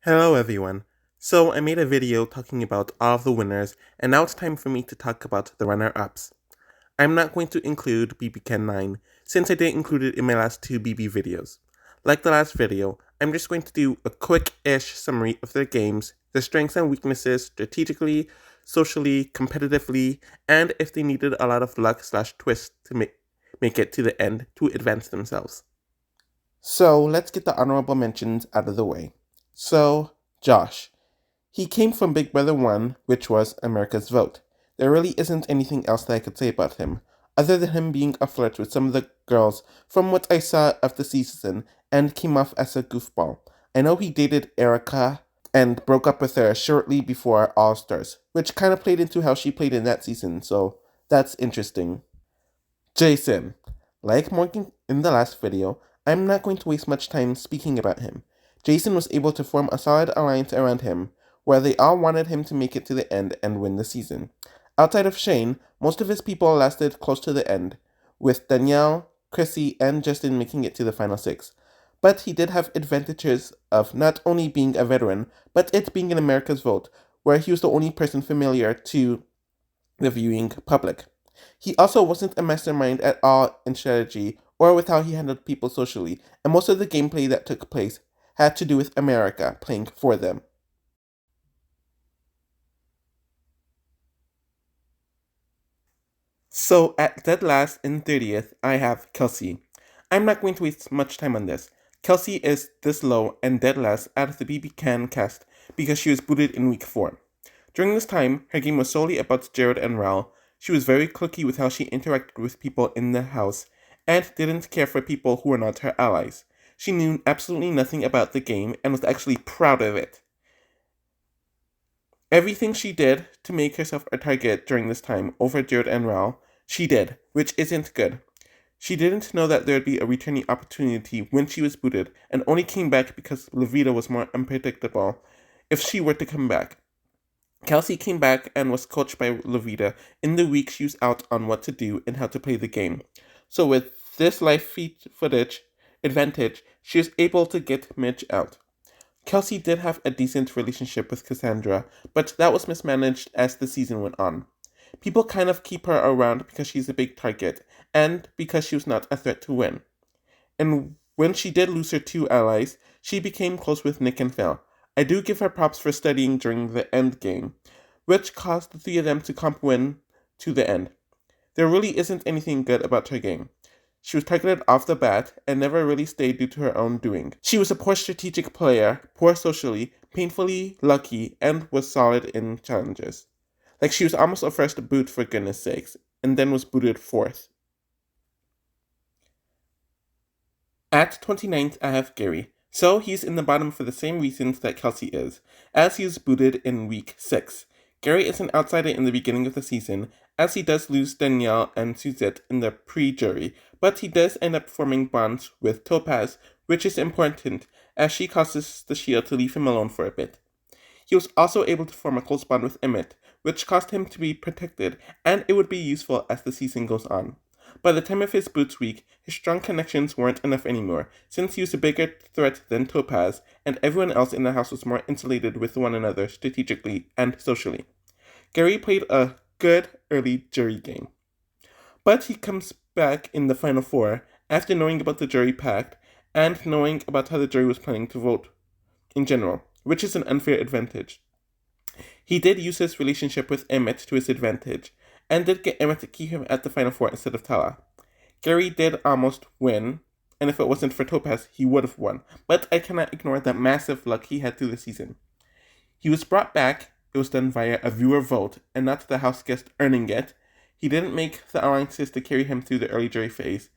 Hello everyone. So I made a video talking about all of the winners, and now it's time for me to talk about the runner-ups. I'm not going to include BB Ken 9, since I didn't include it in my last two BB videos. Like the last video, I'm just going to do a quick-ish summary of their games, their strengths and weaknesses strategically, socially, competitively, and if they needed a lot of luck/twist to make it to the end to advance themselves. So let's get the honorable mentions out of the way. So, Josh. He came from Big Brother 1, which was America's Vote. There really isn't anything else that I could say about him, other than him being a flirt with some of the girls from what I saw of the season and came off as a goofball. I know he dated Erika and broke up with her shortly before All Stars, which kind of played into how she played in that season, so that's interesting. Jason. Like Morgan in the last video, I'm not going to waste much time speaking about him. Jason was able to form a solid alliance around him, where they all wanted him to make it to the end and win the season. Outside of Shane, most of his people lasted close to the end, with Danielle, Chrissy, and Justin making it to the final six. But he did have advantages of not only being a veteran, but it being in America's Vote, where he was the only person familiar to the viewing public. He also wasn't a mastermind at all in strategy or with how he handled people socially, and most of the gameplay that took place had to do with America playing for them. So at dead last and 30th, I have Kelsey. I'm not going to waste much time on this. Kelsey is this low and dead last out of the BB Can cast because she was booted in week 4. During this time, her game was solely about Jared and Ral. She was very cliquey with how she interacted with people in the house and didn't care for people who were not her allies. She knew absolutely nothing about the game and was actually proud of it. Everything she did to make herself a target during this time over Jared and Ral, she did, which isn't good. She didn't know that there would be a returning opportunity when she was booted, and only came back because Levita was more unpredictable if she were to come back. Kelsey came back and was coached by Levita in the week she was out on what to do and how to play the game. So with this live footage advantage, she was able to get Mitch out. Kelsey did have a decent relationship with Cassandra, but that was mismanaged as the season went on. People kind of keep her around because she's a big target, and because she was not a threat to win. And when she did lose her two allies, she became close with Nick and Phil. I do give her props for studying during the end game, which caused the three of them to comp win to the end. There really isn't anything good about her game. She was targeted off the bat and never really stayed due to her own doing. She was a poor strategic player, poor socially, painfully lucky, and was solid in challenges. Like she was almost a first boot for goodness sakes, and then was booted fourth. At 29th, I have Gary. So he's in the bottom for the same reasons that Kelsey is, as he was booted in week 6. Gary is an outsider in the beginning of the season, as he does lose Danielle and Suzette in the pre-jury, but he does end up forming bonds with Topaz, which is important, as she causes the Shield to leave him alone for a bit. He was also able to form a close bond with Emmett, which caused him to be protected, and it would be useful as the season goes on. By the time of his boots week, his strong connections weren't enough anymore, since he was a bigger threat than Topaz, and everyone else in the house was more insulated with one another strategically and socially. Gary played a good early jury game. But he comes back in the final 4 after knowing about the jury pact and knowing about how the jury was planning to vote in general, which is an unfair advantage. He did use his relationship with Emmett to his advantage, and did get Emmett to keep him at the final 4 instead of Tala. Gary did almost win, and if it wasn't for Topaz, he would have won, but I cannot ignore the massive luck he had through the season. He was brought back, it was done via a viewer vote, and not the house guest earning it. He didn't make the alliances to carry him through the early jury phase.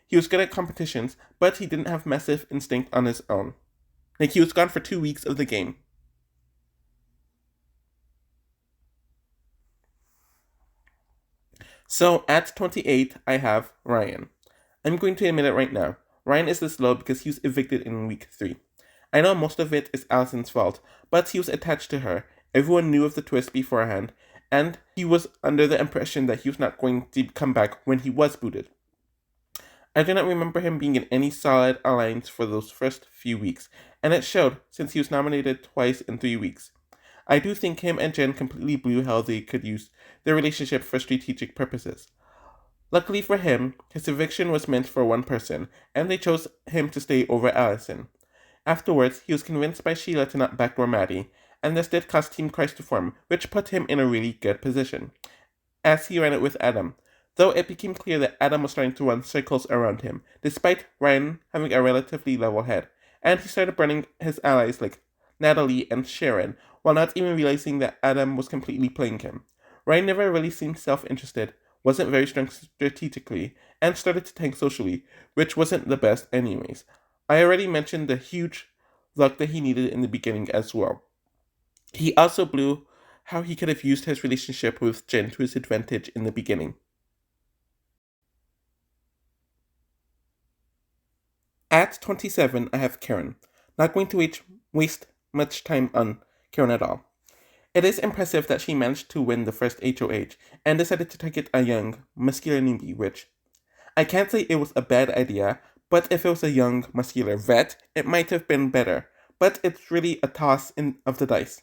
He was good at competitions, but he didn't have massive instinct on his own. Like, he was gone for 2 weeks of the game. So at 28, I have Ryan. I'm going to admit it right now. Ryan is this low because he was evicted in week 3. I know most of it is Alison's fault, but he was attached to her. Everyone knew of the twist beforehand, and he was under the impression that he was not going to come back when he was booted. I do not remember him being in any solid alliance for those first few weeks, and it showed since he was nominated twice in 3 weeks. I do think him and Jen completely blew how they could use their relationship for strategic purposes. Luckily for him, his eviction was meant for one person, and they chose him to stay over Alison. Afterwards, he was convinced by Sheila to not backdoor Maddie, and this did cause Team Christ to form, which put him in a really good position, as he ran it with Adam, though it became clear that Adam was starting to run circles around him, despite Ryan having a relatively level head, and he started burning his allies like Natalie and Sharon, while not even realizing that Adam was completely playing him. Ryan never really seemed self-interested, wasn't very strong strategically, and started to tank socially, which wasn't the best anyways. I already mentioned the huge luck that he needed in the beginning as well. He also blew how he could have used his relationship with Jen to his advantage in the beginning. At 27, I have Karen. Not going to waste much time on Karen at all. It is impressive that she managed to win the first HOH and decided to target a young, muscular newbie, which I can't say it was a bad idea, but if it was a young, muscular vet, it might have been better. But it's really a toss of the dice.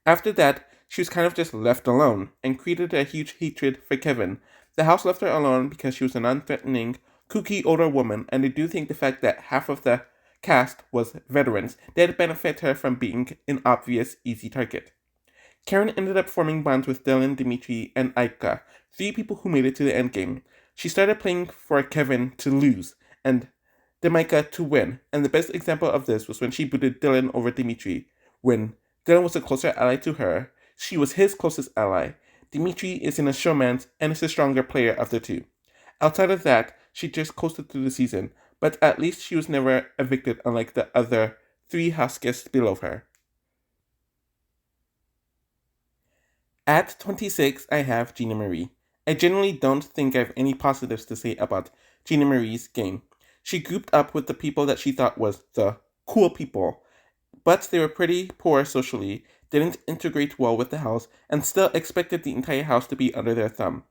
After that, she was kind of just left alone and created a huge hatred for Kevin. The house left her alone because she was a non-threatening, kooky older woman, and I do think the fact that half of the cast was veterans did benefit her from being an obvious, easy target. Karen ended up forming bonds with Dylan, Dimitri, and Aika, 3 people who made it to the endgame. She started playing for Kevin to lose, and Demaika to win, and the best example of this was when she booted Dylan over Dimitri. When Dylan was a closer ally to her, she was his closest ally. Dimitri is in a showman's and is the stronger player of the two. Outside of that, she just coasted through the season, but at least she was never evicted unlike the other 3 house guests below her. At 26, I have Gina Marie. I generally don't think I have any positives to say about Gina Marie's game. She grouped up with the people that she thought was the cool people, but they were pretty poor socially, didn't integrate well with the house, and still expected the entire house to be under their thumb.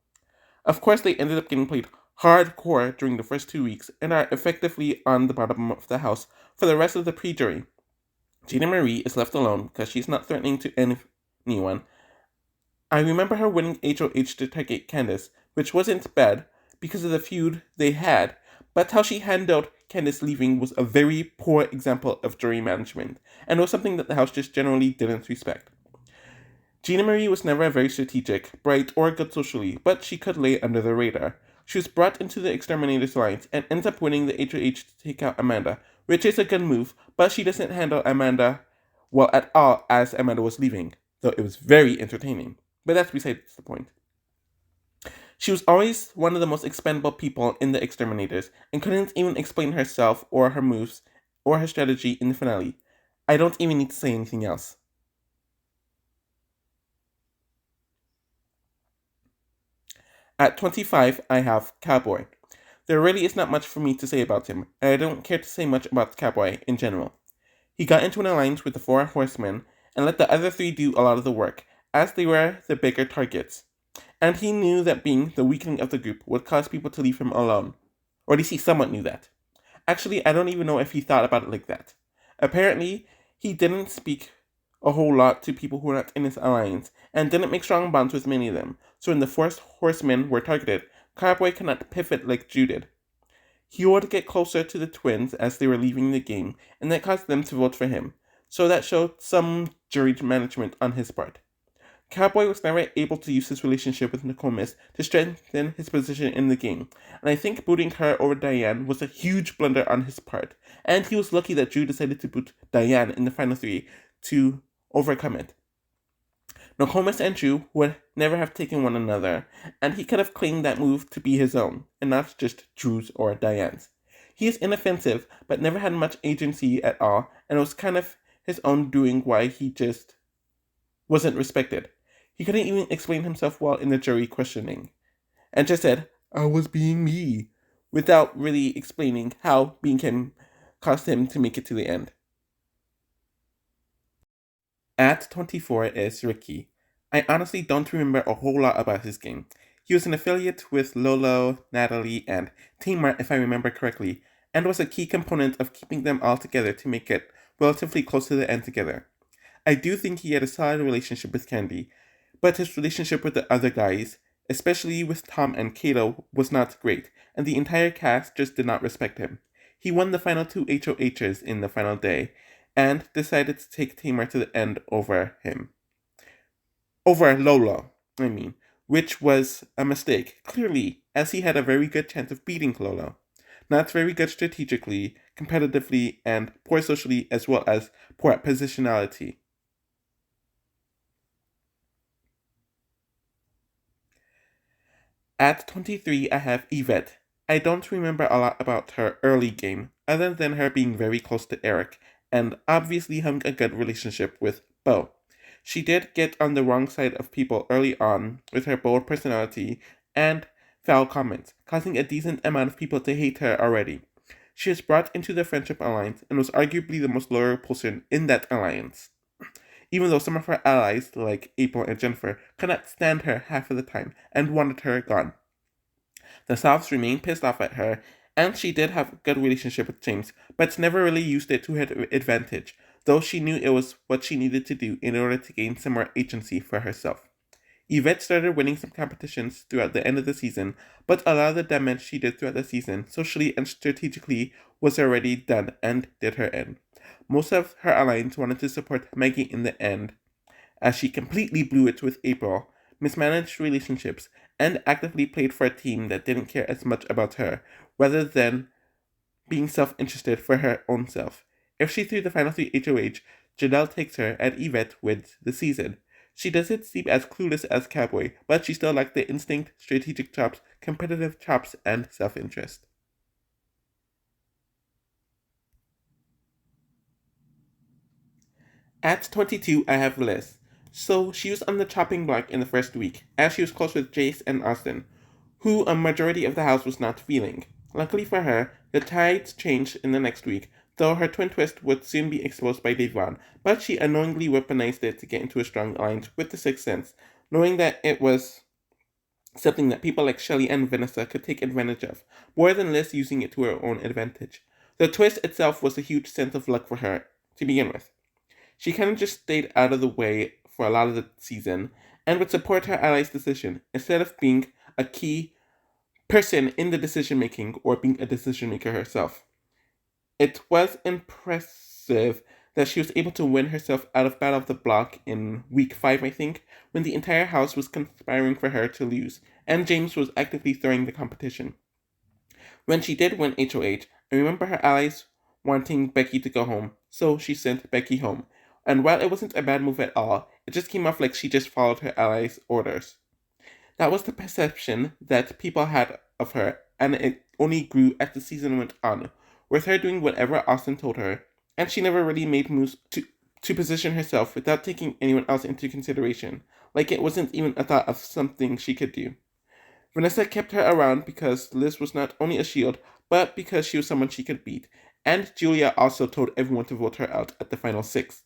Of course, they ended up getting played hardcore during the first 2 weeks and are effectively on the bottom of the house for the rest of the pre-jury. Gina Marie is left alone because she's not threatening to anyone. I remember her winning HOH to target Candace, which wasn't bad because of the feud they had, but how she handled Candace leaving was a very poor example of jury management, and was something that the house just generally didn't respect. Gina Marie was never very strategic, bright, or good socially, but she could lay under the radar. She was brought into the Exterminators Alliance and ends up winning the HOH to take out Amanda, which is a good move, but she doesn't handle Amanda well at all as Amanda was leaving, though it was very entertaining. But that's besides the point. She was always one of the most expendable people in the Exterminators, and couldn't even explain herself or her moves or her strategy in the finale. I don't even need to say anything else. At 25, I have Cowboy. There really is not much for me to say about him, and I don't care to say much about Cowboy in general. He got into an alliance with the 4 horsemen, and let the other 3 do a lot of the work, as they were the bigger targets. And he knew that being the weakening of the group would cause people to leave him alone. Or at least he somewhat knew that. Actually, I don't even know if he thought about it like that. Apparently, he didn't speak a whole lot to people who were not in his alliance, and didn't make strong bonds with many of them. So when the 4 horsemen were targeted, Cowboy could not pivot like Drew did. He would get closer to the twins as they were leaving the game, and that caused them to vote for him. So that showed some jury management on his part. Cowboy was never able to use his relationship with Nicole to strengthen his position in the game, and I think booting her over Diane was a huge blunder on his part, and he was lucky that Drew decided to boot Diane in the final 3 to overcome it. Nicole and Drew would never have taken one another, and he could have claimed that move to be his own, and not just Drew's or Diane's. He is inoffensive, but never had much agency at all, and it was kind of his own doing why he just wasn't respected. He couldn't even explain himself well in the jury questioning, and just said, "I was being me," without really explaining how being him caused him to make it to the end. At 24 is Rieky. I honestly don't remember a whole lot about his game. He was an affiliate with Lolo, Natalie, and Tamar if I remember correctly, and was a key component of keeping them all together to make it relatively close to the end together. I do think he had a solid relationship with Candy, but his relationship with the other guys, especially with Tom and Kaela, was not great, and the entire cast just did not respect him. He won the final two HOHs in the final day, and decided to take Tamar to the end over him. Over Lolo, which was a mistake, clearly, as he had a very good chance of beating Lolo. Not very good strategically, competitively, and poor socially, as well as poor at positionality. At 23, I have Ivette. I don't remember a lot about her early game, other than her being very close to Eric, and obviously having a good relationship with Bo. She did get on the wrong side of people early on with her bold personality and foul comments, causing a decent amount of people to hate her already. She was brought into the Friendship Alliance and was arguably the most loyal person in that alliance, even though some of her allies, like April and Jennifer, could not stand her half of the time and wanted her gone. The Souths remained pissed off at her, and she did have a good relationship with James, but never really used it to her advantage, though she knew it was what she needed to do in order to gain some more agency for herself. Yvette started winning some competitions throughout the end of the season, but a lot of the damage she did throughout the season, socially and strategically, was already done and did her in. Most of her alliance wanted to support Maggie in the end, as she completely blew it with April, mismanaged relationships, and actively played for a team that didn't care as much about her, rather than being self-interested for her own self. If she threw the final three HOH, Janelle takes her, and Yvette wins the season. She doesn't seem as clueless as Cowboy, but she still lacked the instinct, strategic chops, competitive chops, and self-interest. At 22, I have Liz. So she was on the chopping block in the first week, as she was close with Jace and Austin, who a majority of the house was not feeling. Luckily for her, the tides changed in the next week, though her twin twist would soon be exposed by Devon, but she unknowingly weaponized it to get into a strong alliance with the Sixth Sense, knowing that it was something that people like Shelley and Vanessa could take advantage of, more than Liz using it to her own advantage. The twist itself was a huge sense of luck for her, to begin with. She kind of just stayed out of the way for a lot of the season and would support her allies' decision instead of being a key person in the decision making or being a decision maker herself. It was impressive that she was able to win herself out of Battle of the Block in week 5, I think, when the entire house was conspiring for her to lose, and James was actively throwing the competition. When she did win HOH, I remember her allies wanting Becky to go home, so she sent Becky home. And while it wasn't a bad move at all, it just came off like she just followed her allies' orders. That was the perception that people had of her, and it only grew as the season went on, with her doing whatever Austin told her, and she never really made moves to position herself without taking anyone else into consideration, like it wasn't even a thought of something she could do. Vanessa kept her around because Liz was not only a shield, but because she was someone she could beat, and Julia also told everyone to vote her out at the final 6.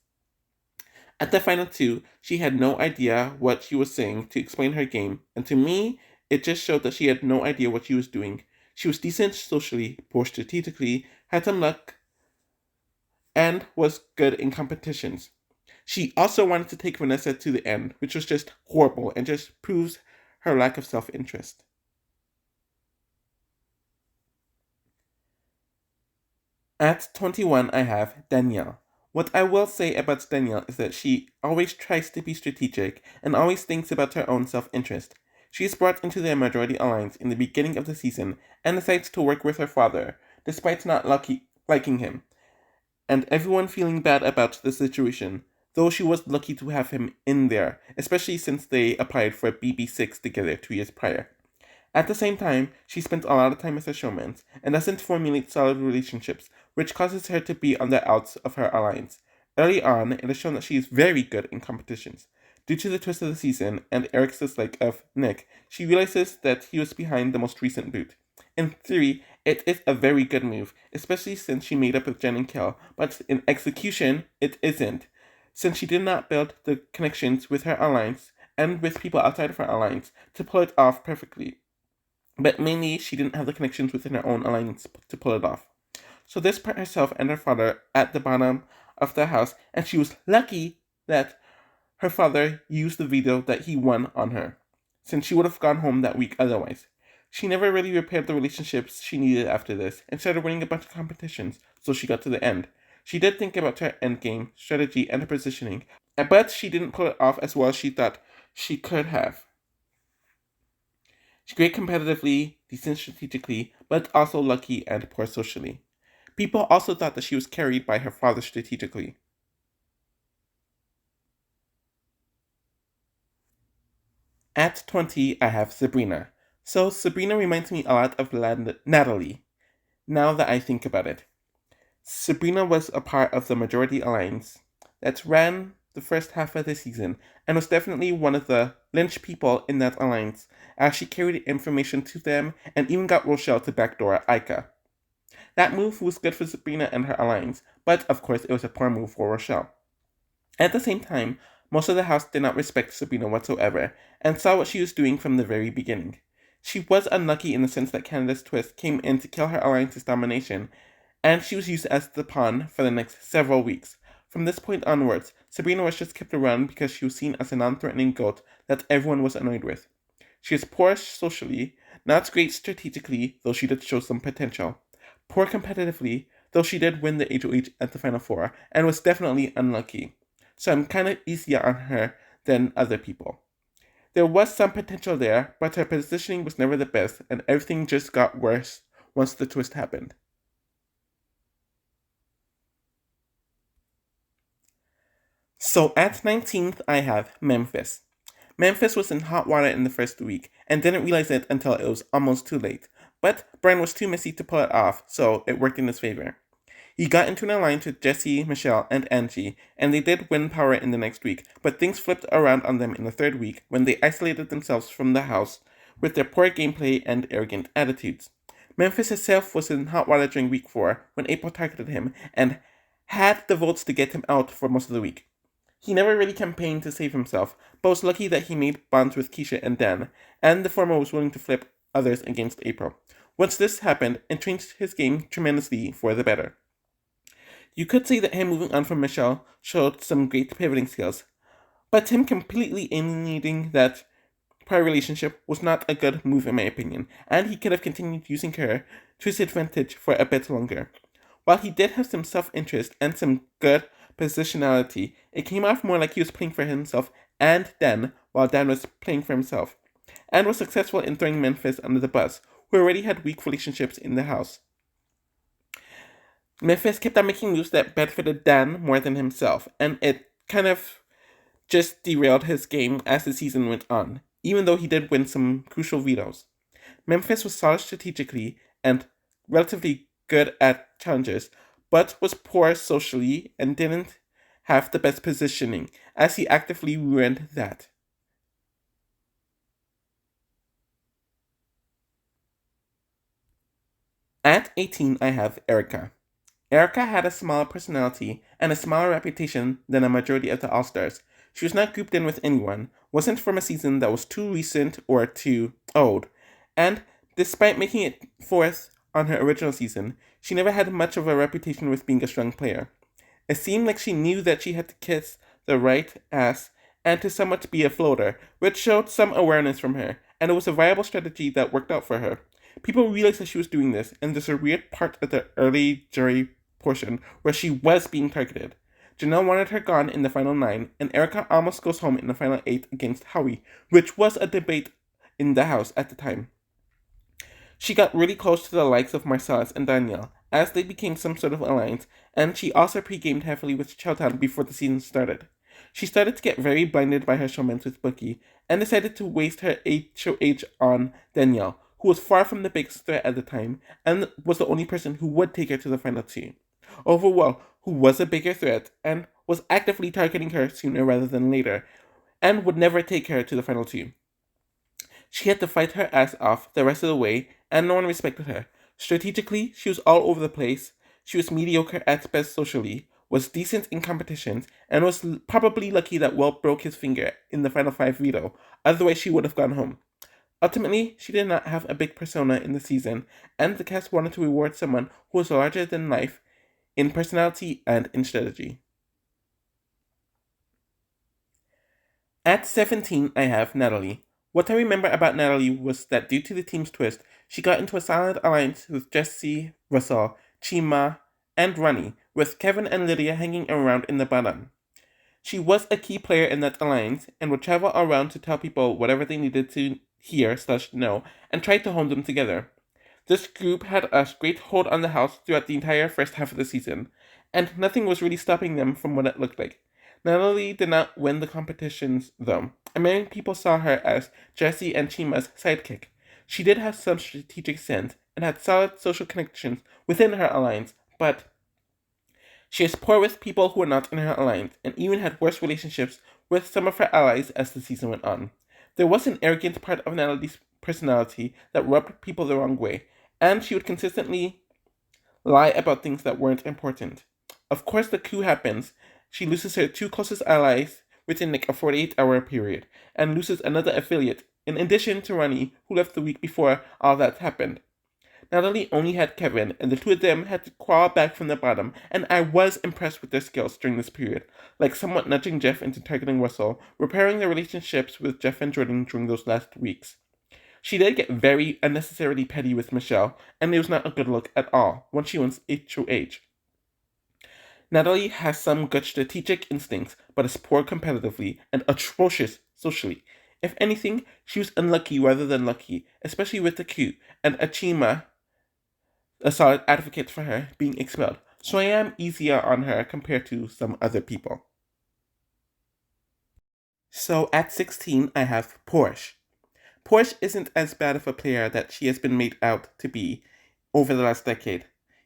At the final 2, she had no idea what she was saying to explain her game, and to me, it just showed that she had no idea what she was doing. She was decent socially, poor strategically, had some luck, and was good in competitions. She also wanted to take Vanessa to the end, which was just horrible and just proves her lack of self-interest. At 21, I have Danielle. What I will say about Danielle is that she always tries to be strategic and always thinks about her own self-interest. She is brought into the Majority Alliance in the beginning of the season and decides to work with her father, despite not liking him, and everyone feeling bad about the situation, though she was lucky to have him in there, especially since they applied for BB6 together 2 years prior. At the same time, she spent a lot of time as a showman and doesn't formulate solid relationships, which causes her to be on the outs of her alliance. Early on, it is shown that she is very good in competitions. Due to the twist of the season and Eric's dislike of Nick, she realizes that he was behind the most recent boot. In theory, it is a very good move, especially since she made up with Jen and Kel, but in execution, it isn't, since she did not build the connections with her alliance and with people outside of her alliance to pull it off perfectly. But mainly, she didn't have the connections within her own alliance to pull it off. So this put herself and her father at the bottom of the house, and she was lucky that her father used the veto that he won on her, since she would have gone home that week otherwise. She never really repaired the relationships she needed after this, and started winning a bunch of competitions, so she got to the end. She did think about her endgame, strategy, and her positioning, but she didn't pull it off as well as she thought she could have. She's great competitively, decent strategically, but also lucky and poor socially. People also thought that she was carried by her father strategically. At 20, I have Sabrina. So Sabrina reminds me a lot of Natalie, now that I think about it. Sabrina was a part of the Majority Alliance that ran the first half of the season and was definitely one of the lynch people in that alliance, as she carried information to them and even got Rochelle to backdoor Ika. That move was good for Sabrina and her alliance, but of course it was a poor move for Rochelle. At the same time, most of the house did not respect Sabrina whatsoever and saw what she was doing from the very beginning. She was unlucky in the sense that Canada's twist came in to kill her alliance's domination, and she was used as the pawn for the next several weeks. From this point onwards, Sabrina was just kept around because she was seen as a non-threatening goat that everyone was annoyed with. She was poor socially, not great strategically, though she did show some potential. Poor competitively, though she did win the HOH at the Final Four, and was definitely unlucky. So I'm kind of easier on her than other people. There was some potential there, but her positioning was never the best, and everything just got worse once the twist happened. So at 19th, I have Memphis. Memphis was in hot water in the first week, and didn't realize it until it was almost too late. But Brian was too messy to pull it off, so it worked in his favor. He got into an alliance with Jesse, Michelle, and Angie, and they did win power in the next week, but things flipped around on them in the third week when they isolated themselves from the house with their poor gameplay and arrogant attitudes. Memphis himself was in hot water during week 4 when April targeted him and had the votes to get him out for most of the week. He never really campaigned to save himself, but was lucky that he made bonds with Keisha and Dan, and the former was willing to flip others against April. Once this happened, it changed his game tremendously for the better. You could say that him moving on from Michelle showed some great pivoting skills, but him completely alienating that prior relationship was not a good move in my opinion, and he could have continued using her to his advantage for a bit longer. While he did have some self-interest and some good positionality, it came off more like he was playing for himself and Dan, while Dan was playing for himself, and was successful in throwing Memphis under the bus, who already had weak relationships in the house. Memphis kept on making moves that benefited Dan more than himself, and it kind of just derailed his game as the season went on, even though he did win some crucial vetoes. Memphis was solid strategically and relatively good at challenges, but was poor socially and didn't have the best positioning, as he actively ruined that. At 18, I have Erika. Erika had a smaller personality and a smaller reputation than a majority of the All-Stars. She was not grouped in with anyone, wasn't from a season that was too recent or too old, and despite making it fourth on her original season, she never had much of a reputation with being a strong player. It seemed like she knew that she had to kiss the right ass and to somewhat be a floater, which showed some awareness from her, and it was a viable strategy that worked out for her. People realized that she was doing this, and there's a weird part of the early jury portion where she was being targeted. Janelle wanted her gone in the final 9, and Erika almost goes home in the final 8 against Howie, which was a debate in the house at the time. She got really close to the likes of Marcellus and Danielle, as they became some sort of alliance, and she also pre-gamed heavily with Cheltown before the season started. She started to get very blinded by her showmance with Bookie, and decided to waste her HOH on Danielle, who was far from the biggest threat at the time, and was the only person who would take her to the final 2. Overall, who was a bigger threat, and was actively targeting her sooner rather than later, and would never take her to the final 2. She had to fight her ass off the rest of the way, and no one respected her. Strategically, she was all over the place. She was mediocre at best socially, was decent in competitions, and was probably lucky that Walt broke his finger in the final 5 veto, otherwise she would have gone home. Ultimately, she did not have a big persona in the season, and the cast wanted to reward someone who was larger than life in personality and in strategy. At 17, I have Natalie. What I remember about Natalie was that due to the team's twist, she got into a silent alliance with Jesse, Russell, Chima, and Ronnie, with Kevin and Lydia hanging around in the bottom. She was a key player in that alliance and would travel around to tell people whatever they needed to hear/know and try to hold them together. This group had a great hold on the house throughout the entire first half of the season, and nothing was really stopping them from what it looked like. Natalie did not win the competitions, though, and many people saw her as Jesse and Chima's sidekick. She did have some strategic sense and had solid social connections within her alliance, but she is poor with people who are not in her alliance, and even had worse relationships with some of her allies as the season went on. There was an arrogant part of Natalie's personality that rubbed people the wrong way, and she would consistently lie about things that weren't important. Of course, the coup happens. She loses her two closest allies within like a 48-hour period, and loses another affiliate, in addition to Ronnie, who left the week before all that happened. Natalie only had Kevin, and the two of them had to crawl back from the bottom, and I was impressed with their skills during this period, like somewhat nudging Jeff into targeting Russell, repairing their relationships with Jeff and Jordan during those last weeks. She did get very unnecessarily petty with Michelle, and it was not a good look at all once she went HOH. Natalie has some good strategic instincts, but is poor competitively and atrocious socially. If anything, she was unlucky rather than lucky, especially with the coup, and Achima, a solid advocate for her, being expelled. So I am easier on her compared to some other people. So at 16, I have Porsche. Porsche isn't as bad of a player that she has been made out to be over the last decade.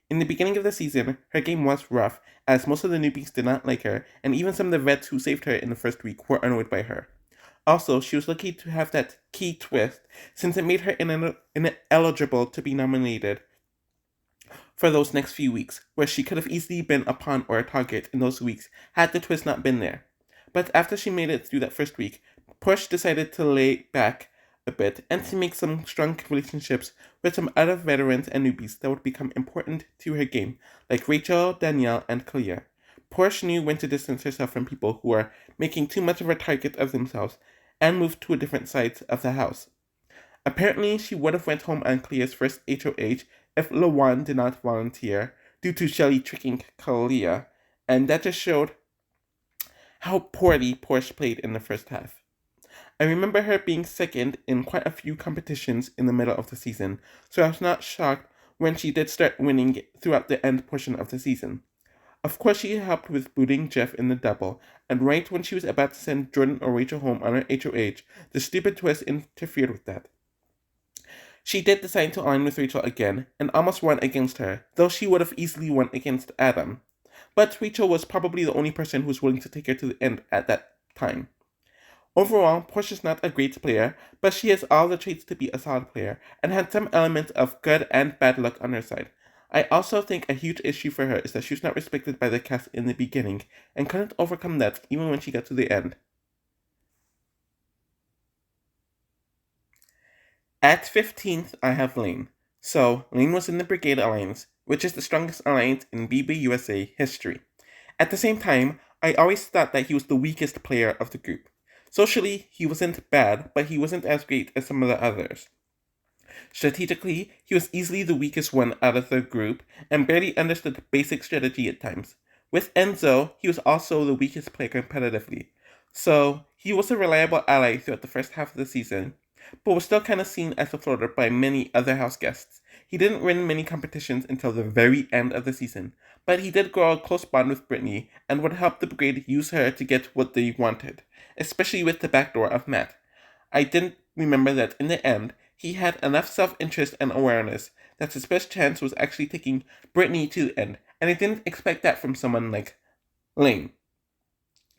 In the beginning of the season, her game was rough, as most of the newbies did not like her, and even some of the vets who saved her in the first week were annoyed by her. Also, she was lucky to have that key twist, since it made her ineligible to be nominated for those next few weeks, where she could have easily been a pawn or a target in those weeks had the twist not been there. But after she made it through that first week, Porsche decided to lay back a bit and to make some strong relationships with some other veterans and newbies that would become important to her game, like Rachel, Danielle, and Kaela. Porsche knew when to distance herself from people who were making too much of a target of themselves and moved to a different side of the house. Apparently, she would have went home on Kaela's first HOH if Lawan did not volunteer due to Shelly tricking Kaela, and that just showed how poorly Porsche played in the first half. I remember her being second in quite a few competitions in the middle of the season, so I was not shocked when she did start winning throughout the end portion of the season. Of course, she helped with booting Jeff in the double, and right when she was about to send Jordan or Rachel home on her HOH, the stupid twist interfered with that. She did decide to align with Rachel again, and almost won against her, though she would have easily won against Adam. But Rachel was probably the only person who was willing to take her to the end at that time. Overall, Porsche is not a great player, but she has all the traits to be a solid player, and had some element of good and bad luck on her side. I also think a huge issue for her is that she was not respected by the cast in the beginning, and couldn't overcome that even when she got to the end. At 15th, I have Lane. So, Lane was in the Brigade Alliance, which is the strongest alliance in BBUSA history. At the same time, I always thought that he was the weakest player of the group. Socially, he wasn't bad, but he wasn't as great as some of the others. Strategically, he was easily the weakest one out of the group and barely understood basic strategy at times. With Enzo, he was also the weakest player competitively. So, he was a reliable ally throughout the first half of the season, but was still kind of seen as a floater by many other house guests. He didn't win many competitions until the very end of the season, but he did grow a close bond with Brittany and would help the brigade use her to get what they wanted, especially with the backdoor of Matt. I didn't remember that in the end, he had enough self-interest and awareness that his best chance was actually taking Brittany to the end, and I didn't expect that from someone like Lane.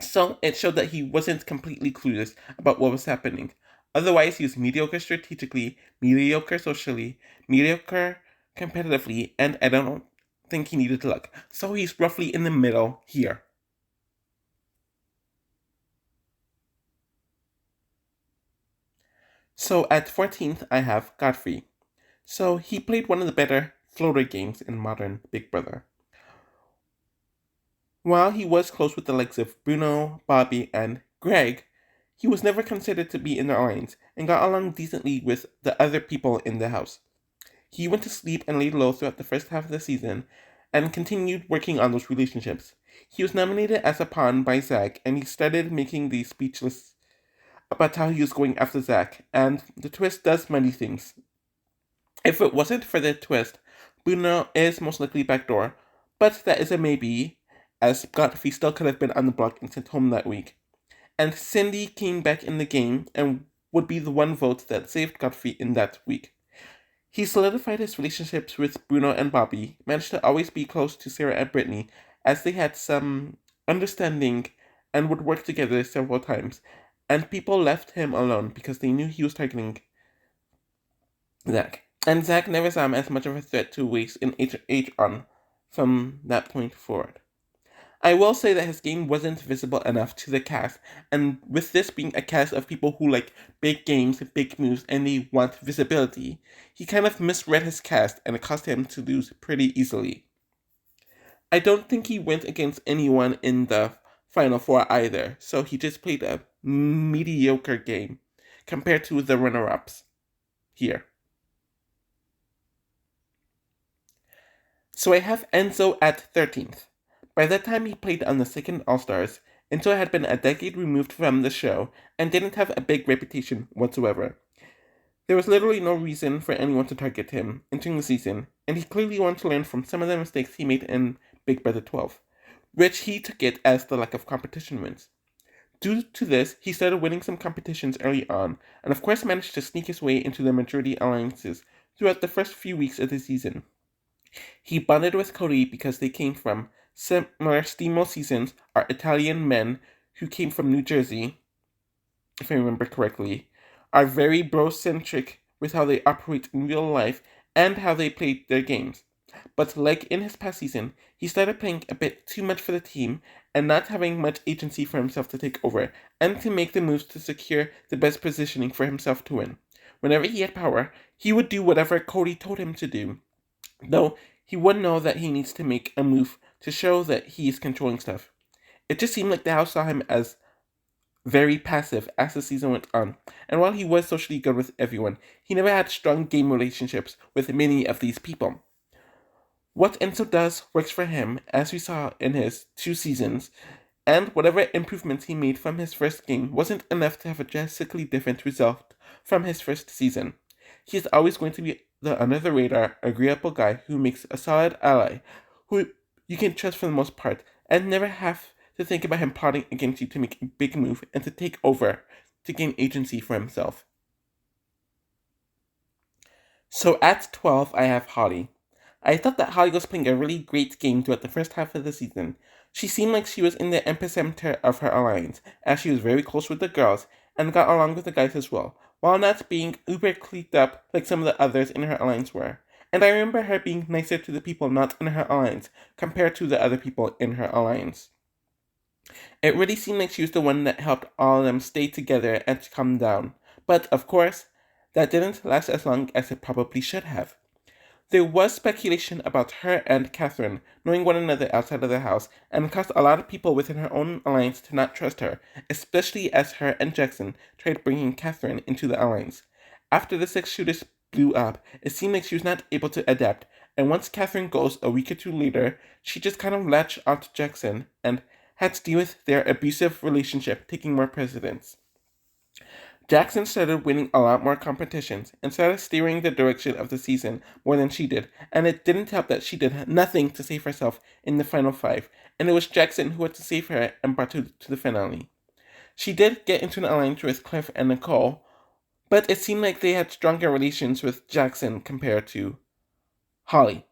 So it showed that he wasn't completely clueless about what was happening. Otherwise, he was mediocre strategically, mediocre socially, mediocre competitively, and I don't think he needed luck. So he's roughly in the middle here. So at 14th, I have Gadfr. So he played one of the better floater games in modern Big Brother. While he was close with the likes of Bruno, Bobby, and Greg, He was never considered to be in the alliance, and got along decently with the other people in the house. He went to sleep and laid low throughout the first half of the season, and continued working on those relationships. He was nominated as a pawn by Zach, and he started making these speechless about how he was going after Zach, and the twist does many things. If it wasn't for the twist, Bruno is most likely backdoor, but that is a maybe, as Gadfr still could have been on the block and sent home that week. And Cindy came back in the game and would be the one vote that saved Gadfr in that week. He solidified his relationships with Bruno and Bobby, managed to always be close to Sarah and Brittany, as they had some understanding and would work together several times, and people left him alone because they knew he was targeting Zach. And Zach never saw him as much of a threat to waste in H on from that point forward. I will say that his game wasn't visible enough to the cast, and with this being a cast of people who like big games, big moves, and they want visibility, he kind of misread his cast and it caused him to lose pretty easily. I don't think he went against anyone in the Final Four either, so he just played a mediocre game compared to the runner-ups here. So I have Enzo at 13th. By that time he played on the second All-Stars, Enzo had been a decade removed from the show and didn't have a big reputation whatsoever. There was literally no reason for anyone to target him entering the season, and he clearly wanted to learn from some of the mistakes he made in Big Brother 12, which he took it as the lack of competition wins. Due to this, he started winning some competitions early on, and of course managed to sneak his way into the majority alliances throughout the first few weeks of the season. He bonded with Cody because they came from similar STEAMO seasons, are Italian men who came from New Jersey, if I remember correctly, are very bro-centric with how they operate in real life and how they play their games. But like in his past season, he started playing a bit too much for the team and not having much agency for himself to take over and to make the moves to secure the best positioning for himself to win. Whenever he had power, he would do whatever Cody told him to do, though he would know that he needs to make a move to show that he is controlling stuff. It just seemed like the house saw him as very passive as the season went on, and while he was socially good with everyone, he never had strong game relationships with many of these people. What Enzo does works for him, as we saw in his 2 seasons, and whatever improvements he made from his first game wasn't enough to have a drastically different result from his first season. He is always going to be the under-the-radar, agreeable guy who makes a solid ally, who you can trust for the most part, and never have to think about him plotting against you to make a big move and to take over to gain agency for himself. So at 12, I have Holly. I thought that Holly was playing a really great game throughout the first half of the season. She seemed like she was in the epicenter of her alliance, as she was very close with the girls and got along with the guys as well, while not being uber cliqued up like some of the others in her alliance were. And I remember her being nicer to the people not in her alliance compared to the other people in her alliance. It really seemed like she was the one that helped all of them stay together and to calm down. But, of course, that didn't last as long as it probably should have. There was speculation about her and Catherine knowing one another outside of the house, and it caused a lot of people within her own alliance to not trust her, especially as her and Jackson tried bringing Catherine into the alliance. After the 6 shooters blew up, it seemed like she was not able to adapt, and once Catherine goes a week or 2 later, she just kind of latched onto Jackson and had to deal with their abusive relationship taking more precedence. Jackson started winning a lot more competitions and started steering the direction of the season more than she did, and it didn't help that she did nothing to save herself in the final 5, and it was Jackson who had to save her and brought her to the finale. She did get into an alliance with Cliff and Nicole, but it seemed like they had stronger relations with Jackson compared to Holly.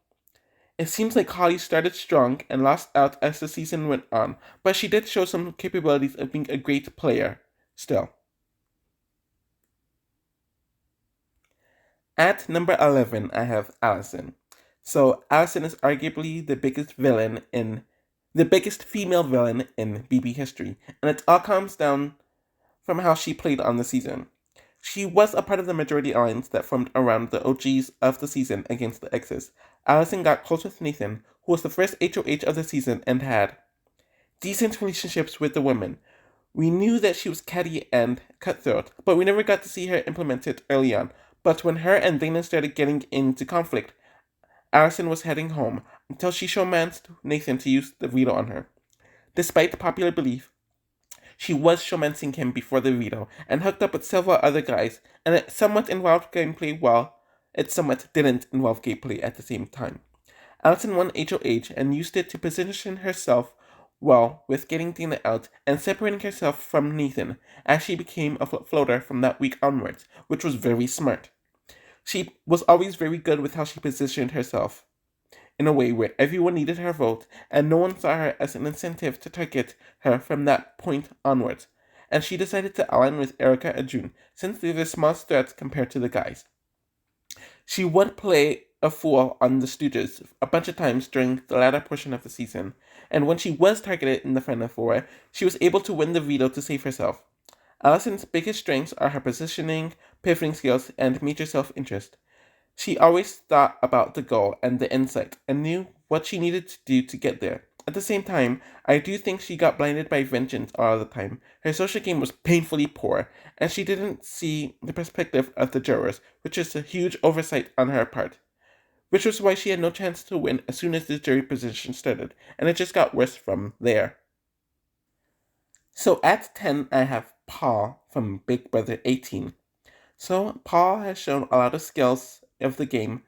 It seems like Holly started strong and lost out as the season went on, but she did show some capabilities of being a great player still. At number 11, I have Alison. So Alison is arguably the biggest female villain in BB history, and it all comes down from how she played on the season. She was a part of the majority alliance that formed around the OGs of the season against the exes. Alison got close with Nathan, who was the first HOH of the season and had decent relationships with the women, We knew that she was catty and cutthroat, but we never got to see her implement it early on. But when her and Dana started getting into conflict, Alison was heading home until she showmanced Nathan to use the veto on her. Despite the popular belief, she was showmancing him before the veto and hooked up with several other guys, and it somewhat involved gameplay while it somewhat didn't involve gameplay at the same time. Alison won HOH and used it to position herself well with getting Dina out and separating herself from Nathan as she became a floater from that week onwards, which was very smart. She was always very good with how she positioned herself in a way where everyone needed her vote and no one saw her as an incentive to target her from that point onwards. And she decided to align with Erika and June since they were small threats compared to the guys. She would play a fool on the Stooges a bunch of times during the latter portion of the season, and when she was targeted in the Final Four, she was able to win the veto to save herself. Alison's biggest strengths are her positioning, pivoting skills, and major self-interest. She always thought about the goal and the insight, and knew what she needed to do to get there. At the same time, I do think she got blinded by vengeance all the time. Her social game was painfully poor, and she didn't see the perspective of the jurors, which is a huge oversight on her part. Which was why she had no chance to win as soon as the jury position started, and it just got worse from there. So at 10, I have Paul from Big Brother 18. So Paul has shown a lot of skills of the game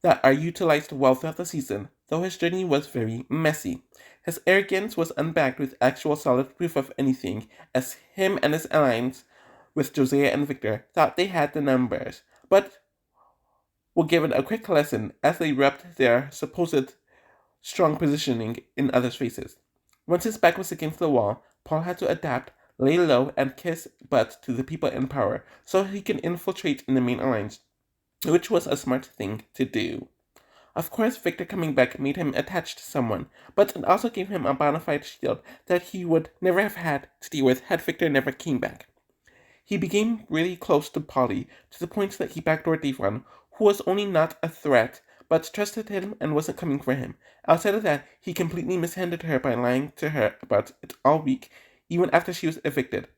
that are utilized well throughout the season, though his journey was very messy. His arrogance was unbacked with actual solid proof of anything, as him and his alliance with Josiah and Victor thought they had the numbers, but were given a quick lesson as they rubbed their supposed strong positioning in others' faces. Once his back was against the wall, Paul had to adapt, lay low, and kiss butt to the people in power so he can infiltrate in the main alliance, which was a smart thing to do. Of course, Victor coming back made him attached to someone, but it also gave him a bona fide shield that he would never have had to deal with had Victor never came back. He became really close to Polly, to the point that he backdoored Devon, who was only not a threat, but trusted him and wasn't coming for him. Outside of that, he completely mishandled her by lying to her about it all week, even after she was evicted.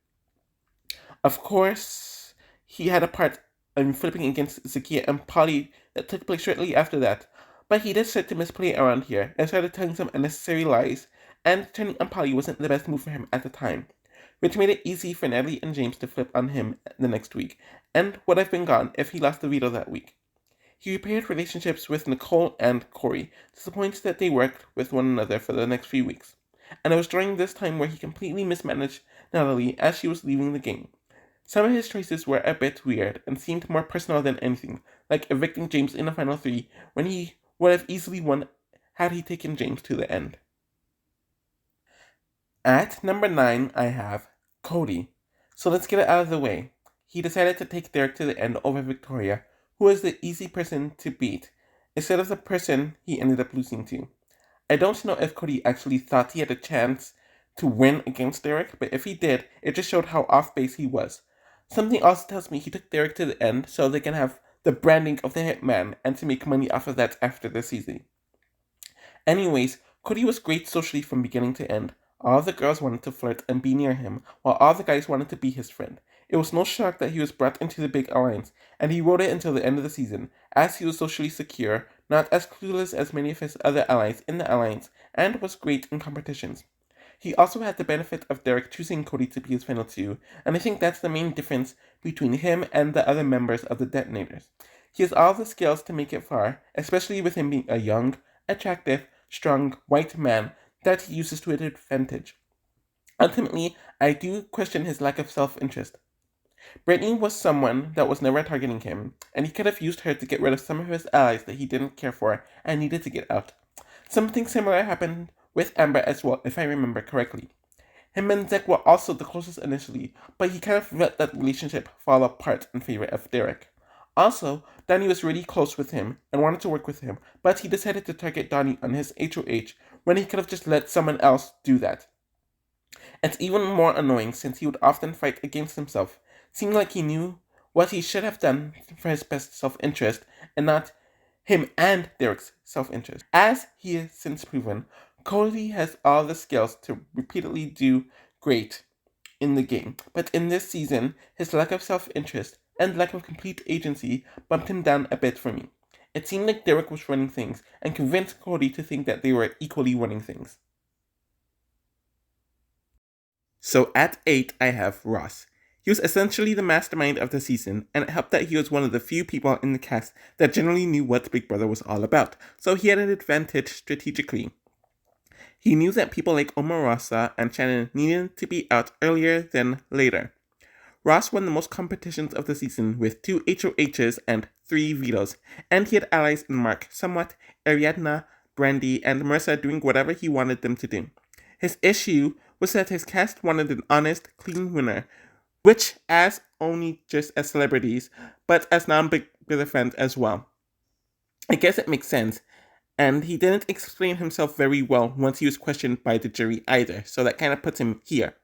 Of course, he had a part in flipping against Zakia and Polly that took place shortly after that, but he did start to misplay around here and started telling some unnecessary lies, and turning on Polly wasn't the best move for him at the time, which made it easy for Natalie and James to flip on him the next week, and would have been gone if he lost the veto that week. He repaired relationships with Nicole and Corey to the point that they worked with one another for the next few weeks, and it was during this time where he completely mismanaged Natalie as she was leaving the game. Some of his choices were a bit weird and seemed more personal than anything, like evicting James in the final three when he would have easily won had he taken James to the end. At number 9, I have Cody. So let's get it out of the way. He decided to take Derek to the end over Victoria, who was the easy person to beat, instead of the person he ended up losing to. I don't know if Cody actually thought he had a chance to win against Derek, but if he did, it just showed how off base he was. Something also tells me he took Derek to the end so they can have the branding of the Hitman and to make money off of that after the season. Anyways, Cody was great socially from beginning to end. All the girls wanted to flirt and be near him, while all the guys wanted to be his friend. It was no shock that he was brought into the big alliance, and he rode it until the end of the season, as he was socially secure, not as clueless as many of his other allies in the alliance, and was great in competitions. He also had the benefit of Derek choosing Cody to be his final two, and I think that's the main difference between him and the other members of the Detonators. He has all the skills to make it far, especially with him being a young, attractive, strong, white man that he uses to his advantage. Ultimately, I do question his lack of self-interest. Brittany was someone that was never targeting him, and he could have used her to get rid of some of his allies that he didn't care for and needed to get out. Something similar happened with Amber as well, if I remember correctly. Him and Zach were also the closest initially, but he kind of let that relationship fall apart in favor of Derek. Also, Donnie was really close with him and wanted to work with him, but he decided to target Donnie on his HOH when he could have just let someone else do that. It's even more annoying since he would often fight against himself, seeming like he knew what he should have done for his best self-interest and not him and Derek's self-interest. As he has since proven, Cody has all the skills to repeatedly do great in the game, but in this season, his lack of self-interest and lack of complete agency bumped him down a bit for me. It seemed like Derek was running things and convinced Cody to think that they were equally running things. So at 8, I have Ross. He was essentially the mastermind of the season, and it helped that he was one of the few people in the cast that generally knew what Big Brother was all about, so he had an advantage strategically. He knew that people like Omarosa and Shannon needed to be out earlier than later. Ross won the most competitions of the season with 2 HOHs and 3 vetoes, and he had allies in Mark, Somewhat, Ariadna, Brandy, and Marissa doing whatever he wanted them to do. His issue was that his cast wanted an honest, clean winner, which as only just as celebrities, but as non-Big Brother fans as well. I guess it makes sense, and he didn't explain himself very well once he was questioned by the jury either, so that kind of puts him here.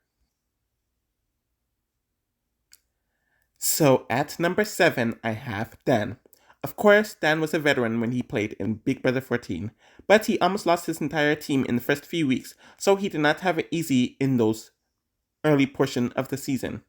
So at number 7, I have Dan. Of course, Dan was a veteran when he played in Big Brother 14, but he almost lost his entire team in the first few weeks, so he did not have it easy in the early portion of the season.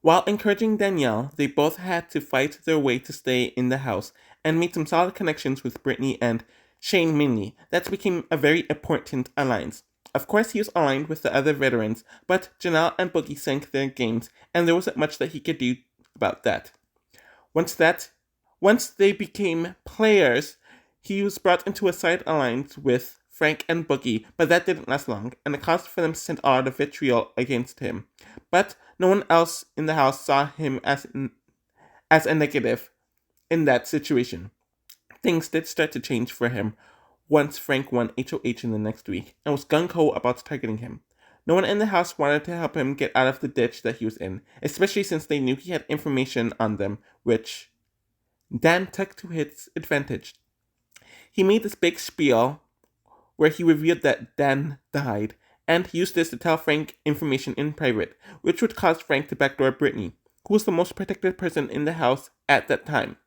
While encouraging Danielle, they both had to fight their way to stay in the house and made some solid connections with Brittany and Shane mainly. That became a very important alliance. Of course, he was aligned with the other veterans, but Janelle and Boogie sank their games, and there wasn't much that he could do about that. Once they became players, he was brought into a side alliance with Frank and Boogie, but that didn't last long, and it caused for them to send a lot of vitriol against him. But no one else in the house saw him as a negative in that situation. Things did start to change for him once Frank won HOH in the next week and was gung-ho about targeting him. No one in the house wanted to help him get out of the ditch that he was in, especially since they knew he had information on them, which Dan took to his advantage. He made this big spiel where he revealed that Dan died, and he used this to tell Frank information in private, which would cause Frank to backdoor Brittany, who was the most protected person in the house at that time.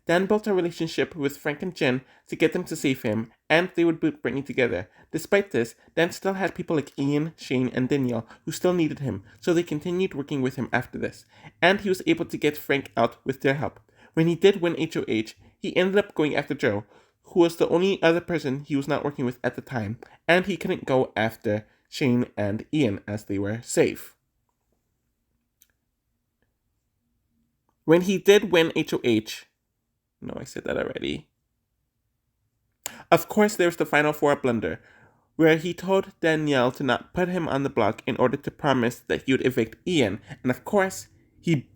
Dan built a relationship with Frank and Jen to get them to save him, and they would boot Brittany together. Despite this, Dan still had people like Ian, Shane, and Danielle who still needed him, so they continued working with him after this, and he was able to get Frank out with their help. When he did win HOH, he ended up going after Joe, who was the only other person he was not working with at the time, and he couldn't go after Shane and Ian as they were safe. When he did win HOH, no, I said that already. Of course, there was the Final Four blunder, where he told Danielle to not put him on the block in order to promise that he would evict Ian, and of course, he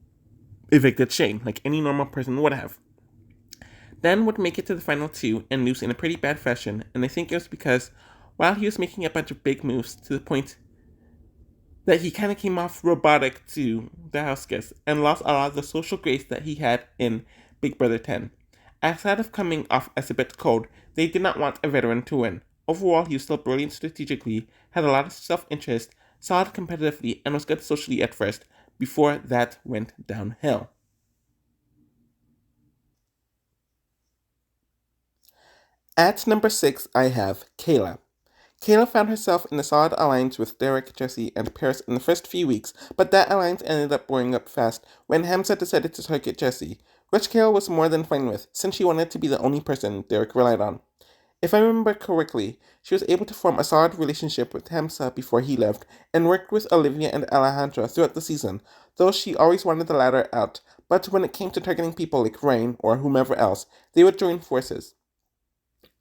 evicted Shane, like any normal person would have. Dan would make it to the final 2 and lose in a pretty bad fashion, and I think it was because while he was making a bunch of big moves to the point that he kind of came off robotic to the house guests and lost a lot of the social grace that he had in Big Brother 10. Outside of coming off as a bit cold, they did not want a veteran to win. Overall, he was still brilliant strategically, had a lot of self-interest, solid competitively, and was good socially at first, before that went downhill. At number 6, I have Kaela. Kaela found herself in a solid alliance with Derek, Jesse, and Paris in the first few weeks, but that alliance ended up blowing up fast when Hamza decided to target Jesse, which Kaela was more than fine with, since she wanted to be the only person Derek relied on. If I remember correctly, she was able to form a solid relationship with Hamza before he left, and worked with Olivia and Alejandra throughout the season, though she always wanted the latter out, but when it came to targeting people like Rain or whomever else, they would join forces.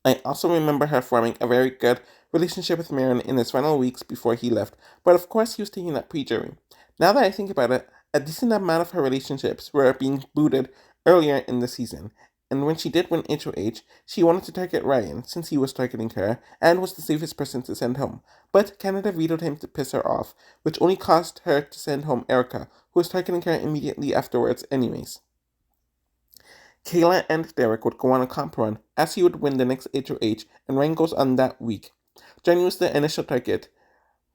I also remember her forming a very good relationship with Marin in his final weeks before he left, but of course he was taking that pre-jury. Now that I think about it, a decent amount of her relationships were being booted earlier in the season, and when she did win HOH, she wanted to target Ryan, since he was targeting her, and was the safest person to send home. But Canada vetoed him to piss her off, which only caused her to send home Erika, who was targeting her immediately afterwards anyways. Kaela and Derek would go on a comp run, as he would win the next HOH, and Ryan goes on that week. Johnny was the initial target,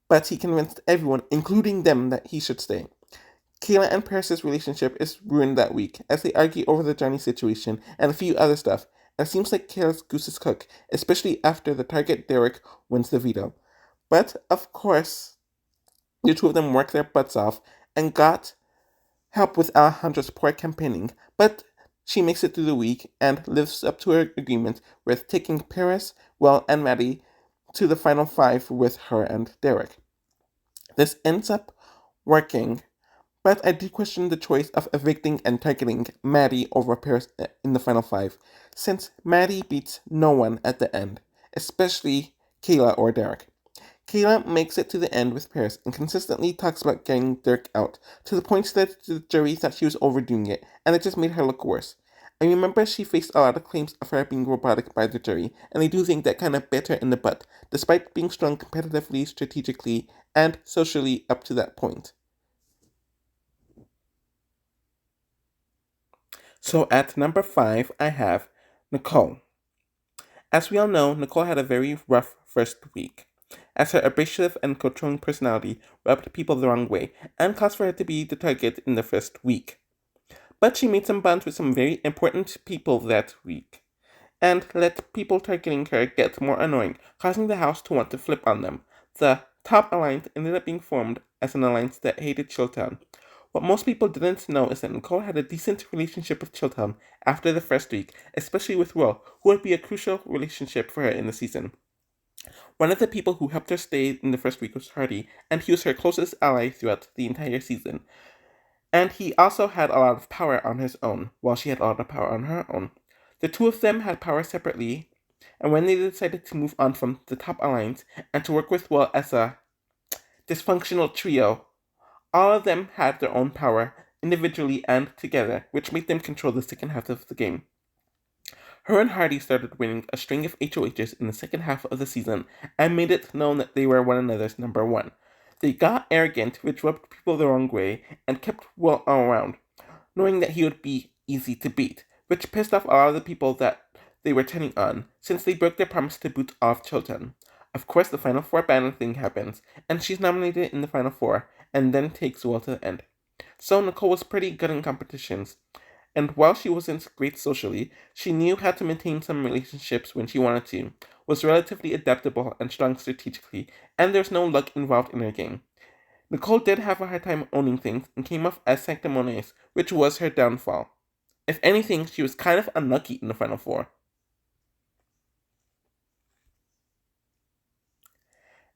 but he convinced everyone, including them, that he should stay. Kaela and Paris' relationship is ruined that week, as they argue over the Johnny situation and a few other stuff, and it seems like Kaela's goose is cooked, especially after the target Derek wins the veto. But, of course, the two of them worked their butts off and got help with Alejandro's poor campaigning, but she makes it through the week and lives up to her agreement with taking Paris, Will, and Maddie to the final five with her and Derek. This ends up working, but I do question the choice of evicting and targeting Maddie over Paris in the final five, since Maddie beats no one at the end, especially Kaela or Derek. Kaela makes it to the end with Paris and consistently talks about getting Dirk out, to the point that the jury thought she was overdoing it, and it just made her look worse. I remember she faced a lot of claims of her being robotic by the jury, and I do think that kind of bit her in the butt, despite being strong competitively, strategically, and socially up to that point. So at number 5, I have Nicole. As we all know, Nicole had a very rough first week, as her abrasive and controlling personality rubbed people the wrong way and caused for her to be the target in the first week. But she made some bonds with some very important people that week, and let people targeting her get more annoying, causing the house to want to flip on them. The Top Alliance ended up being formed as an alliance that hated Chilltown. What most people didn't know is that Nicole had a decent relationship with Chilltown after the first week, especially with Will, who would be a crucial relationship for her in the season. One of the people who helped her stay in the first week was Hardy, and he was her closest ally throughout the entire season. And he also had a lot of power on his own, while she had a lot of power on her own. The two of them had power separately, and when they decided to move on from the Top Alliance and to work with Will as a dysfunctional trio, all of them had their own power, individually and together, which made them control the second half of the game. Her and Hardy started winning a string of HOHs in the second half of the season and made it known that they were one another's number one. They got arrogant, which rubbed people the wrong way, and kept Will around, knowing that he would be easy to beat, which pissed off a lot of the people that they were turning on, since they broke their promise to boot off Chilton. Of course, the Final Four banner thing happens, and she's nominated in the Final Four, and then takes Will to the end. So Nicole was pretty good in competitions, and while she wasn't great socially, she knew how to maintain some relationships when she wanted to, was relatively adaptable and strong strategically, and there's no luck involved in her game. Nicole did have a hard time owning things and came off as sanctimonious, which was her downfall. If anything, she was kind of unlucky in the Final Four.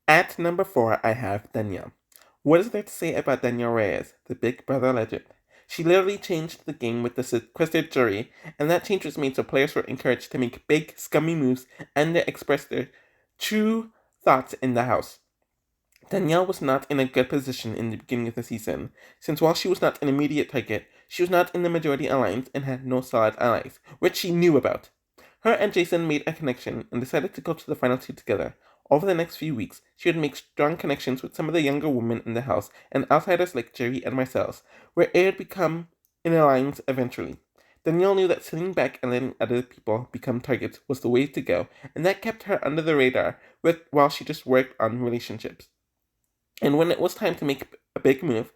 At number 4, I have Danielle. What is there to say about Danielle Reyes, the Big Brother legend? She literally changed the game with the sequestered jury, and that change was made so players were encouraged to make big, scummy moves and to express their true thoughts in the house. Danielle was not in a good position in the beginning of the season, since while she was not an immediate target, she was not in the majority alliance and had no solid allies, which she knew about. Her and Jason made a connection and decided to go to the final two together. Over the next few weeks, she would make strong connections with some of the younger women in the house and outsiders like Jerry and myself, where it would become an alliance eventually. Danielle knew that sitting back and letting other people become targets was the way to go, and that kept her under the radar while she just worked on relationships. And when it was time to make a big move,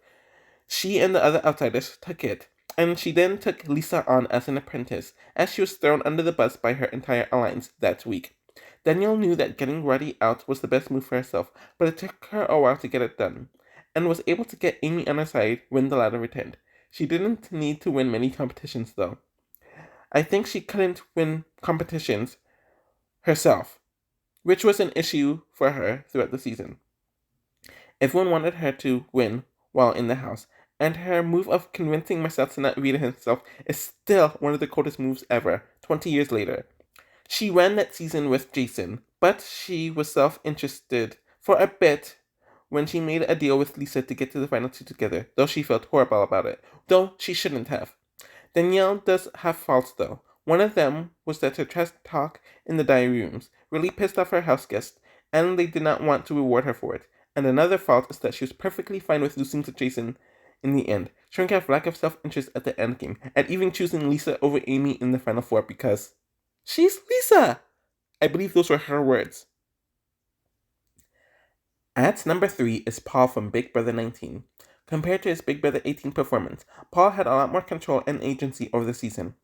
she and the other outsiders took it, and she then took Lisa on as an apprentice, as she was thrown under the bus by her entire alliance that week. Danielle knew that getting Roddy out was the best move for herself, but it took her a while to get it done, and was able to get Amy on her side when the latter returned. She didn't need to win many competitions, though. I think she couldn't win competitions herself, which was an issue for her throughout the season. Everyone wanted her to win while in the house, and her move of convincing Marcel to not read it himself is still one of the coldest moves ever, 20 years later. She ran that season with Jason, but she was self-interested for a bit when she made a deal with Lisa to get to the final two together, though she felt horrible about it, though she shouldn't have. Danielle does have faults, though. One of them was that her trash talk in the diary rooms really pissed off her house guests, and they did not want to reward her for it. And another fault is that she was perfectly fine with losing to Jason in the end, showing her lack of self-interest at the end game, and even choosing Lisa over Amy in the Final Four because she's Lisa! I believe those were her words. At number 3 is Paul from Big Brother 19. Compared to his Big Brother 18 performance, Paul had a lot more control and agency over the season.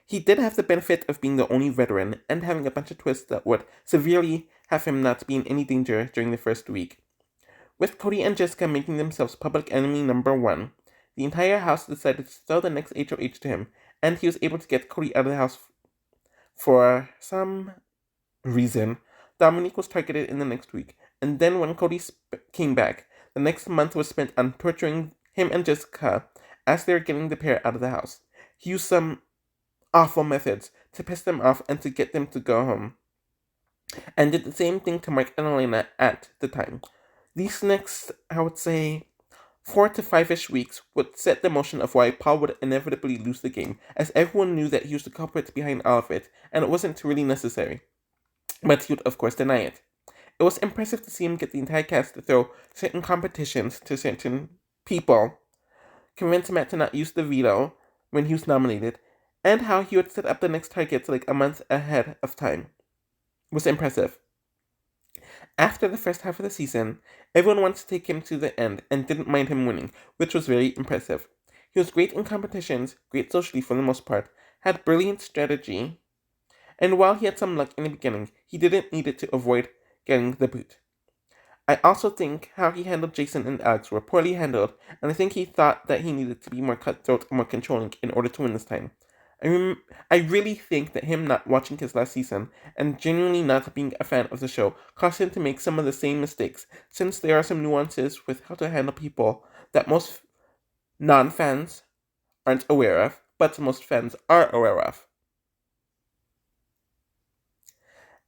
He did have the benefit of being the only veteran and having a bunch of twists that would severely have him not be in any danger during the first week. With Cody and Jessica making themselves public enemy number one, the entire house decided to throw the next HOH to him, and he was able to get Cody out of the house for some reason. Dominique was targeted in the next week, and then when Cody came back, the next month was spent on torturing him and Jessica as they were getting the pair out of the house. He used some awful methods to piss them off and to get them to go home, and did the same thing to Mark and Elena at the time. These next, I would say, 4 to 5-ish weeks would set the motion of why Paul would inevitably lose the game, as everyone knew that he was the culprit behind all of it, and it wasn't really necessary. But he would, of course, deny it. It was impressive to see him get the entire cast to throw certain competitions to certain people, convince Matt to not use the veto when he was nominated, and how he would set up the next targets like a month ahead of time. It was impressive. After the first half of the season, everyone wanted to take him to the end and didn't mind him winning, which was very impressive. He was great in competitions, great socially for the most part, had brilliant strategy, and while he had some luck in the beginning, he didn't need it to avoid getting the boot. I also think how he handled Jason and Alex were poorly handled, and I think he thought that he needed to be more cutthroat and more controlling in order to win this time. I really think that him not watching his last season and genuinely not being a fan of the show caused him to make some of the same mistakes, since there are some nuances with how to handle people that most non-fans aren't aware of, but most fans are aware of.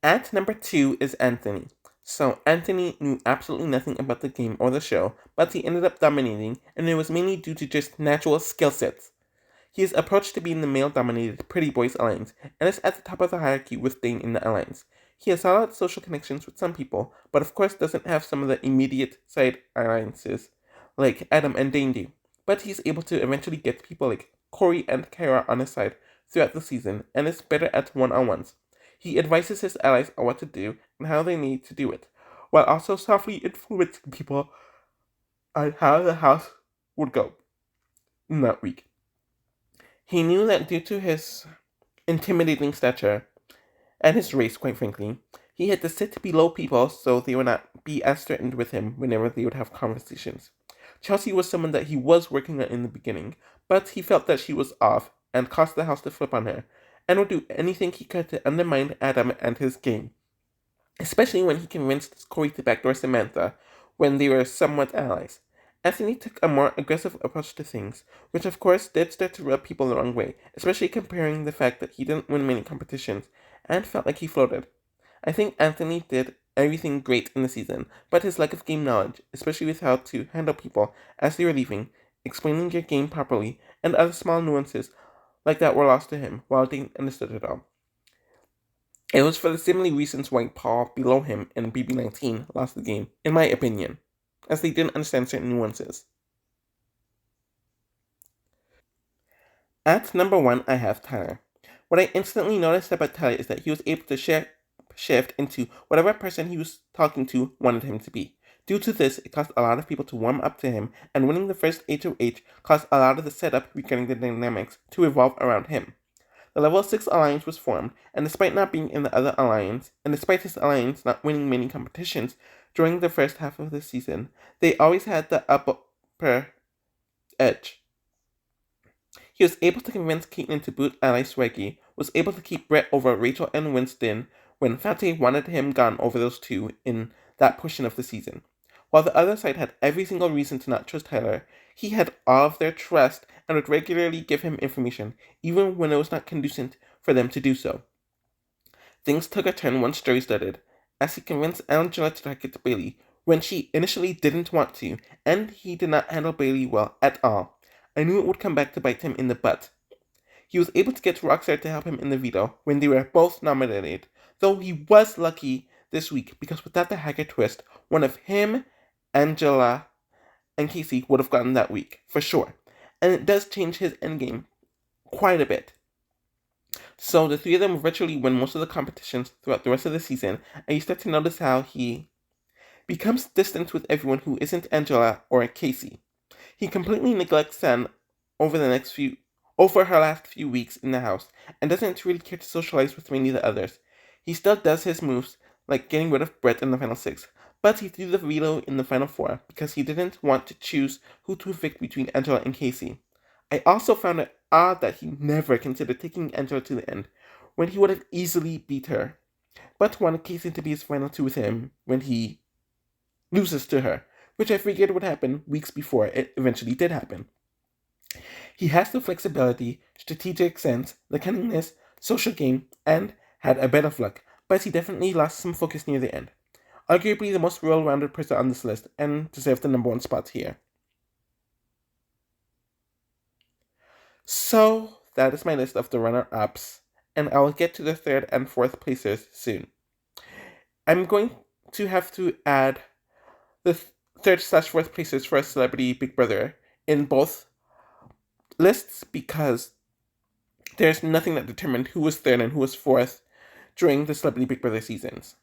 At number 2 is Anthony. So Anthony knew absolutely nothing about the game or the show, but he ended up dominating, and it was mainly due to just natural skill sets. He is approached to be in the male-dominated Pretty Boys Alliance, and is at the top of the hierarchy with Dane in the Alliance. He has solid social connections with some people, but of course doesn't have some of the immediate side alliances, like Adam and Dane do. But he's able to eventually get people like Corey and Kaela on his side throughout the season, and is better at one-on-ones. He advises his allies on what to do and how they need to do it, while also softly influencing people on how the house would go in that week. He knew that due to his intimidating stature, and his race, quite frankly, he had to sit below people so they would not be as threatened with him whenever they would have conversations. Chelsea was someone that he was working on in the beginning, but he felt that she was off and caused the house to flip on her, and would do anything he could to undermine Adam and his game, especially when he convinced Corey to backdoor Samantha when they were somewhat allies. Anthony took a more aggressive approach to things, which of course did start to rub people the wrong way, especially comparing the fact that he didn't win many competitions and felt like he floated. I think Anthony did everything great in the season, but his lack of game knowledge, especially with how to handle people as they were leaving, explaining your game properly, and other small nuances like that were lost to him while they understood it all. It was for the similar reasons why Paul below him in BB19 lost the game, in my opinion, as they didn't understand certain nuances. At number 1, I have Tyler. What I instantly noticed about Tyler is that he was able to shift into whatever person he was talking to wanted him to be. Due to this, it caused a lot of people to warm up to him, and winning the first HOH caused a lot of the setup regarding the dynamics to revolve around him. The Level 6 Alliance was formed, and despite not being in the other alliance, and despite his alliance not winning many competitions during the first half of the season, they always had the upper edge. He was able to convince Caitlin to boot ally Rieky, was able to keep Brett over Rachel and Winston when Fate wanted him gone over those two in that portion of the season. While the other side had every single reason to not trust Tyler, he had all of their trust and would regularly give him information, even when it was not conducive for them to do so. Things took a turn once Joey started, as he convinced Angela to target Bailey when she initially didn't want to, and he did not handle Bailey well at all. I knew it would come back to bite him in the butt. He was able to get Rockstar to help him in the veto when they were both nominated, though he was lucky this week because without the hacker twist, one of him, Angela, and Casey would have gotten that week, for sure. And it does change his endgame quite a bit. So the three of them virtually win most of the competitions throughout the rest of the season, and you start to notice how he becomes distant with everyone who isn't Angela or Casey. He completely neglects Sam over the next few over her last few weeks in the house and doesn't really care to socialize with many of the others. He still does his moves, like getting rid of Brett in the final 6, but he threw the veto in the final 4 because he didn't want to choose who to evict between Angela and Casey. I also found it odd that he never considered taking Angela to the end, when he would have easily beat her, but wanted Casey to be his final 2 with him when he loses to her, which I figured would happen weeks before it eventually did happen. He has the flexibility, strategic sense, the cunningness, social game, and had a bit of luck, but he definitely lost some focus near the end. Arguably the most well-rounded person on this list, and deserves the number 1 spot here. So, that is my list of the runner-ups, and I will get to the 3rd and 4th placers soon. I'm going to have to add the 3rd/4th placers for a Celebrity Big Brother in both lists because there's nothing that determined who was 3rd and who was 4th during the Celebrity Big Brother seasons.